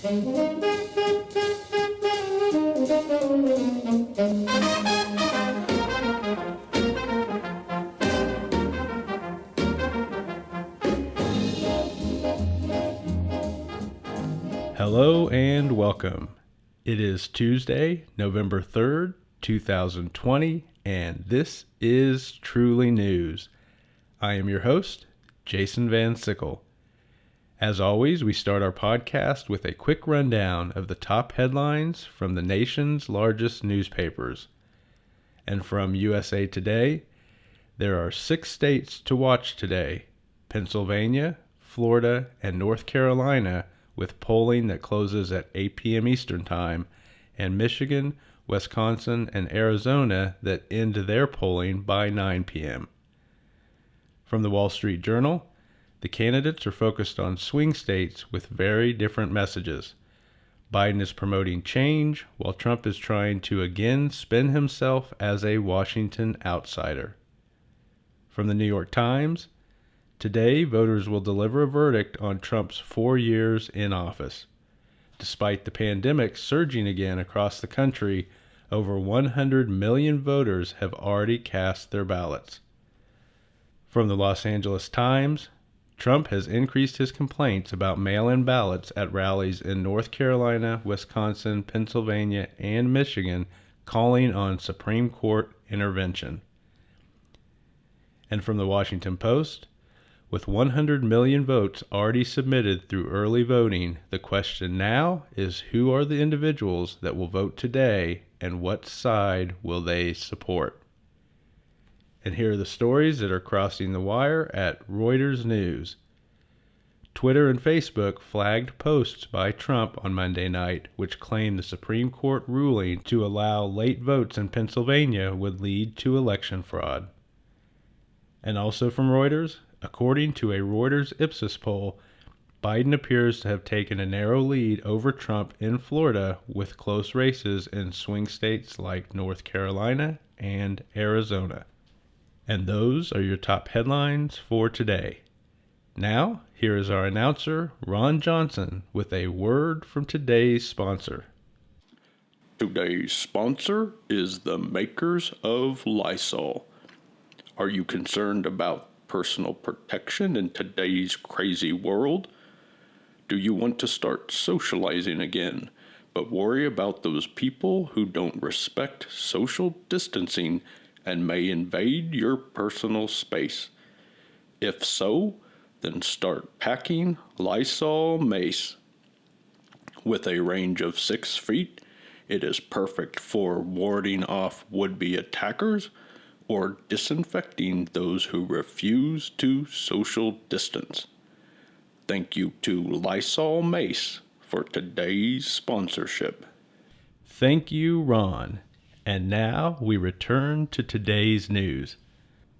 Hello and welcome. It is Tuesday, November 3rd, 2020, and this is Truly News. I am your host, Jason Van Sickle. As always, we start our podcast with a quick rundown of the top headlines from the nation's largest newspapers. And from USA Today, there are 6 states to watch today: Pennsylvania, Florida, and North Carolina, with polling that closes at 8 p.m. Eastern Time, and Michigan, Wisconsin, and Arizona that end their polling by 9 p.m. From the Wall Street Journal, the candidates are focused on swing states with very different messages. Biden is promoting change, while Trump is trying to again spin himself as a Washington outsider. From the New York Times, today voters will deliver a verdict on Trump's 4 years in office. Despite the pandemic surging again across the country, over 100 million voters have already cast their ballots. From the Los Angeles Times, Trump has increased his complaints about mail-in ballots at rallies in North Carolina, Wisconsin, Pennsylvania, and Michigan, calling on Supreme Court intervention. And from the Washington Post, with 100 million votes already submitted through early voting, the question now is who are the individuals that will vote today and what side will they support? And here are the stories that are crossing the wire at Reuters News. Twitter and Facebook flagged posts by Trump on Monday night, which claimed the Supreme Court ruling to allow late votes in Pennsylvania would lead to election fraud. And also from Reuters, according to a Reuters Ipsos poll, Biden appears to have taken a narrow lead over Trump in Florida, with close races in swing states like North Carolina and Arizona. And those are your top headlines for today. Now, here is our announcer, Ron Johnson, with a word from today's sponsor. Today's sponsor is the makers of Lysol. Are you concerned about personal protection in today's crazy world? Do you want to start socializing again, but worry about those people who don't respect social distancing and may invade your personal space? If so, then start packing Lysol Mace. With a range of 6 feet, it is perfect for warding off would-be attackers or disinfecting those who refuse to social distance. Thank you to Lysol Mace for today's sponsorship. Thank you, Ron. And now we return to today's news.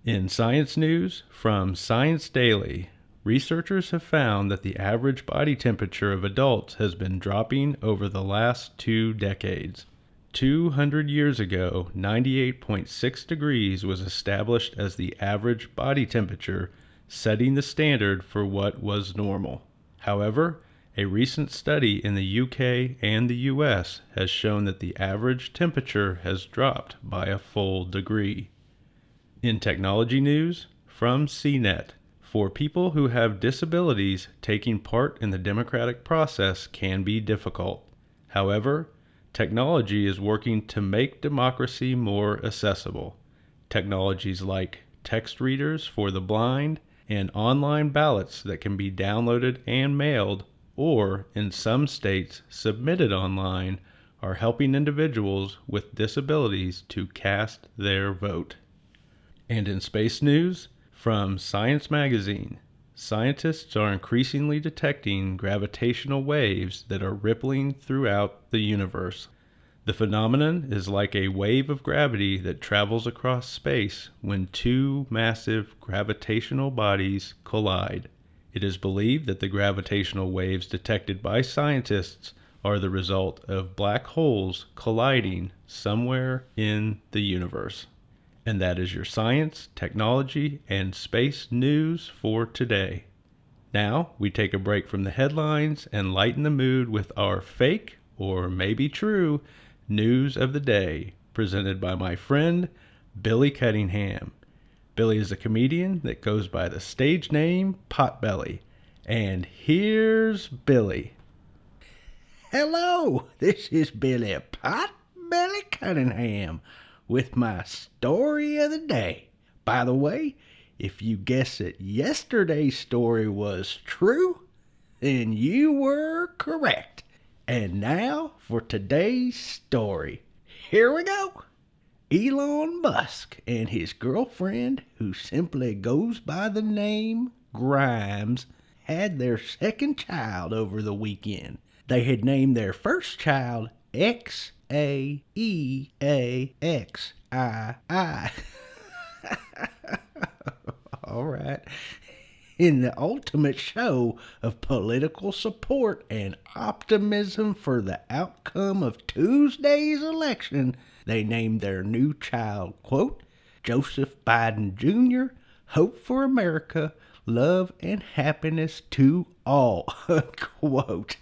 In science news from Science Daily, researchers have found that the average body temperature of adults has been dropping over the last 2 decades. 200 years ago, 98.6 degrees was established as the average body temperature, setting the standard for what was normal. However, a recent study in the UK and the US has shown that the average temperature has dropped by a full degree. In technology news, from CNET, for people who have disabilities, taking part in the democratic process can be difficult. However, technology is working to make democracy more accessible. Technologies like text readers for the blind and online ballots that can be downloaded and mailed, or in some states submitted online, are helping individuals with disabilities to cast their vote. And in space news, from Science Magazine, scientists are increasingly detecting gravitational waves that are rippling throughout the universe. The phenomenon is like a wave of gravity that travels across space when 2 massive gravitational bodies collide. It is believed that the gravitational waves detected by scientists are the result of black holes colliding somewhere in the universe. And that is your science, technology, and space news for today. Now, we take a break from the headlines and lighten the mood with our fake, or maybe true, news of the day, presented by my friend, Billy Cunningham. Billy is a comedian that goes by the stage name Potbelly. And here's Billy. Hello, this is Billy Potbelly Cunningham with my story of the day. By the way, if you guessed that yesterday's story was true, then you were correct. And now for today's story. Here we go. Elon Musk and his girlfriend, who simply goes by the name Grimes, had their second child over the weekend. They had named their first child Xaeaxii. All right. In the ultimate show of political support and optimism for the outcome of Tuesday's election, they named their new child, quote, Joseph Biden Jr., Hope for America, Love and Happiness to All, unquote.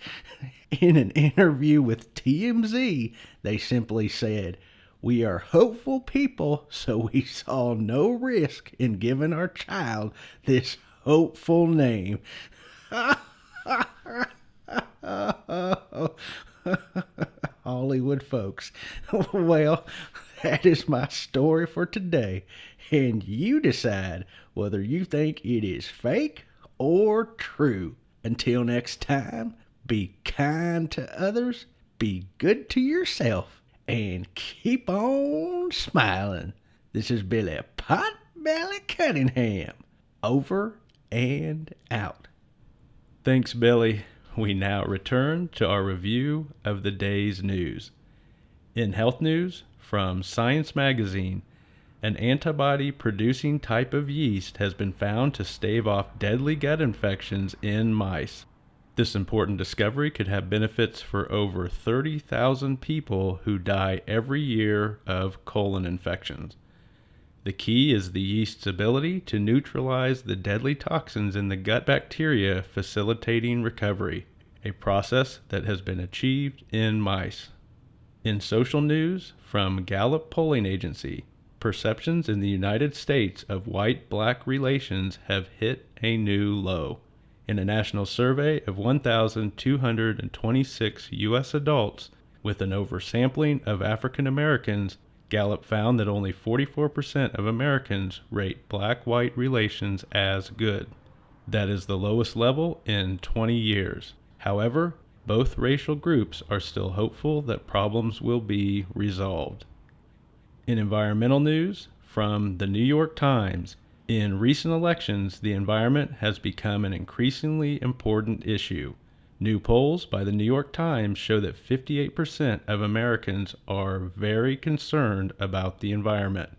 In an interview with TMZ, they simply said, we are hopeful people, so we saw no risk in giving our child this hopeful name. Hollywood folks. Well, that is my story for today, and you decide whether you think it is fake or true. Until next time, be kind to others, be good to yourself, and keep on smiling. This is Billy Potbelly Cunningham. Over and out. Thanks, Billy. We now return to our review of the day's news. In health news, from Science Magazine, an antibody-producing type of yeast has been found to stave off deadly gut infections in mice. This important discovery could have benefits for over 30,000 people who die every year of colon infections. The key is the yeast's ability to neutralize the deadly toxins in the gut bacteria, facilitating recovery, a process that has been achieved in mice. In social news, from Gallup Polling Agency, perceptions in the United States of white-black relations have hit a new low. In a national survey of 1,226 U.S. adults with an oversampling of African Americans, Gallup found that only 44% of Americans rate black-white relations as good. That is the lowest level in 20 years. However, both racial groups are still hopeful that problems will be resolved. In environmental news, from the New York Times, in recent elections, the environment has become an increasingly important issue. New polls by the New York Times show that 58% of Americans are very concerned about the environment.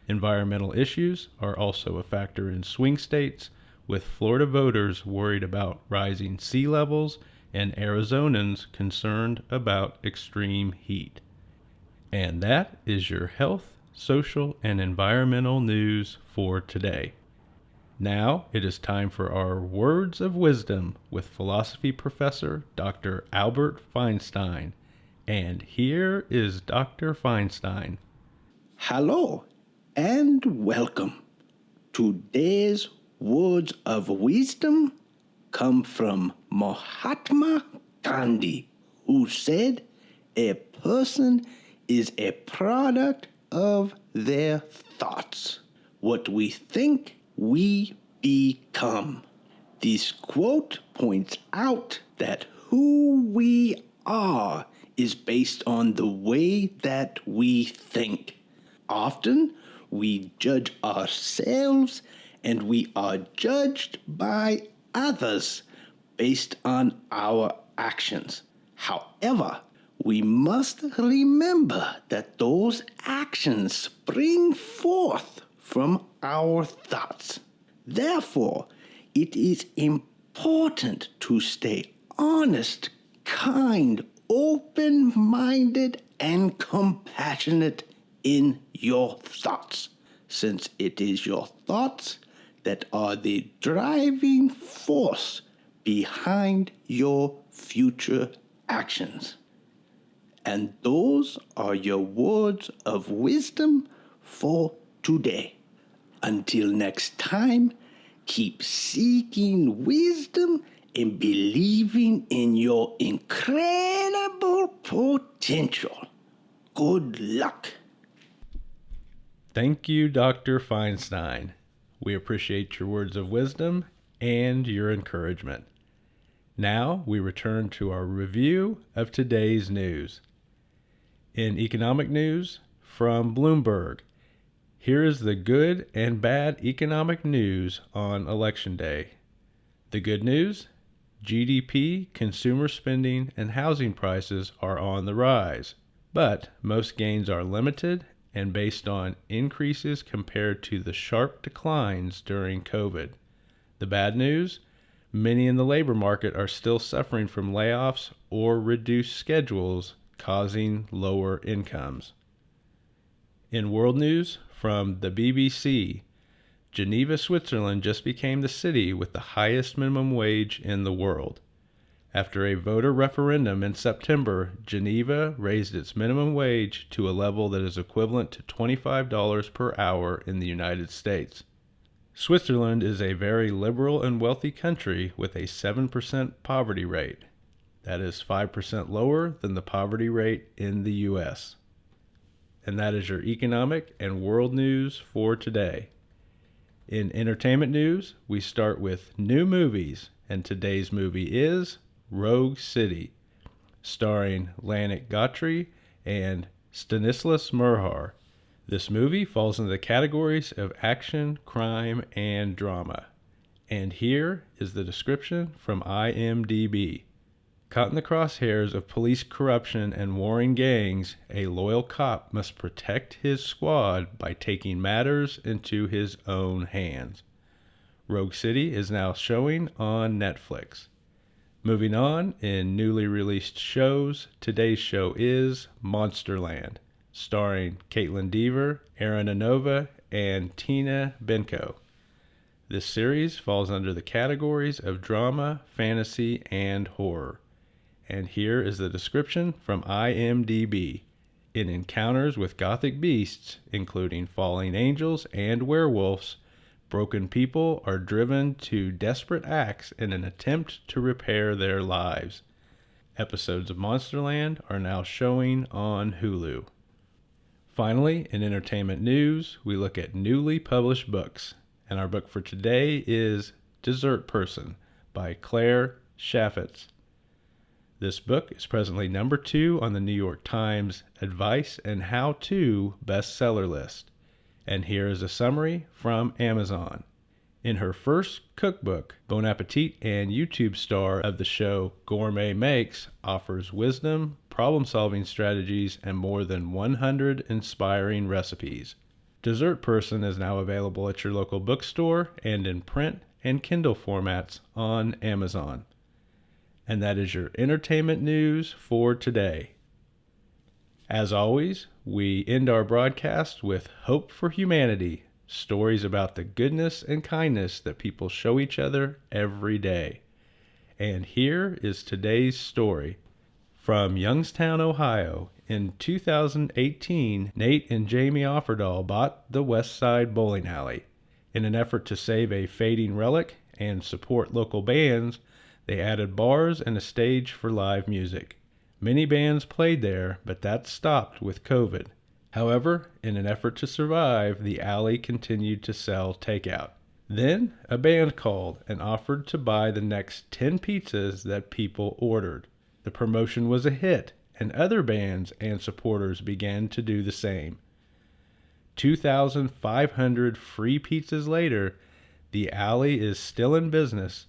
Environmental issues are also a factor in swing states, with Florida voters worried about rising sea levels and Arizonans concerned about extreme heat. And that is your health, social, and environmental news for today. Now it is time for our Words of Wisdom with philosophy professor Dr. Albert Feinstein. And here is Dr. Feinstein. Hello and welcome. Today's words of wisdom come from Mahatma Gandhi, who said, a person is a product of their thoughts. What we think, we become. This quote points out that who we are is based on the way that we think. Often, we judge ourselves and we are judged by others based on our actions. However, we must remember that those actions spring forth from our thoughts. Therefore, it is important to stay honest, kind, open-minded, and compassionate in your thoughts, since it is your thoughts that are the driving force behind your future actions. And those are your words of wisdom for today. Until next time, keep seeking wisdom and believing in your incredible potential. Good luck. Thank you, Dr. Feinstein. We appreciate your words of wisdom and your encouragement. Now we return to our review of today's news. In economic news from Bloomberg, here is the good and bad economic news on Election Day. The good news: GDP, consumer spending, and housing prices are on the rise, but most gains are limited and based on increases compared to the sharp declines during COVID. The bad news: many in the labor market are still suffering from layoffs or reduced schedules, causing lower incomes. In world news from the BBC, Geneva, Switzerland just became the city with the highest minimum wage in the world. After a voter referendum in September, Geneva raised its minimum wage to a level that is equivalent to $25 per hour in the United States. Switzerland is a very liberal and wealthy country with a 7% poverty rate. That is 5% lower than the poverty rate in the U.S. And that is your economic and world news for today. In entertainment news, we start with new movies, and today's movie is Rogue City, starring Lanik Gotri and Stanislas Mrhar. This movie falls into the categories of action, crime, and drama. And here is the description from IMDb. Caught in the crosshairs of police corruption and warring gangs, a loyal cop must protect his squad by taking matters into his own hands. Rogue City is now showing on Netflix. Moving on, in newly released shows, today's show is Monsterland, starring Caitlin Dever, Aaron Anova, and Tina Benko. This series falls under the categories of drama, fantasy, and horror. And here is the description from IMDb. In encounters with gothic beasts, including falling angels and werewolves, broken people are driven to desperate acts in an attempt to repair their lives. Episodes of Monsterland are now showing on Hulu. Finally, in entertainment news, we look at newly published books. And our book for today is Dessert Person by Claire Chaffetz. This book is presently number 2 on the New York Times Advice and How-To bestseller list. And here is a summary from Amazon. In her first cookbook, Bon Appetit and YouTube star of the show Gourmet Makes offers wisdom, problem-solving strategies, and more than 100 inspiring recipes. Dessert Person is now available at your local bookstore and in print and Kindle formats on Amazon. And that is your entertainment news for today. As always, we end our broadcast with Hope for Humanity, stories about the goodness and kindness that people show each other every day. And here is today's story. From Youngstown, Ohio, in 2018, Nate and Jamie Offerdahl bought the West Side Bowling Alley. In an effort to save a fading relic and support local bands, they added bars and a stage for live music. Many bands played there, but that stopped with COVID. However, in an effort to survive, the alley continued to sell takeout. Then, a band called and offered to buy the next 10 pizzas that people ordered. The promotion was a hit, and other bands and supporters began to do the same. 2,500 free pizzas later, the alley is still in business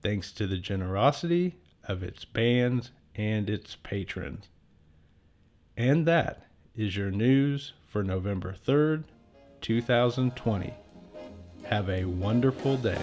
thanks to the generosity of its bands and its patrons. And that is your news for November 3rd, 2020. Have a wonderful day.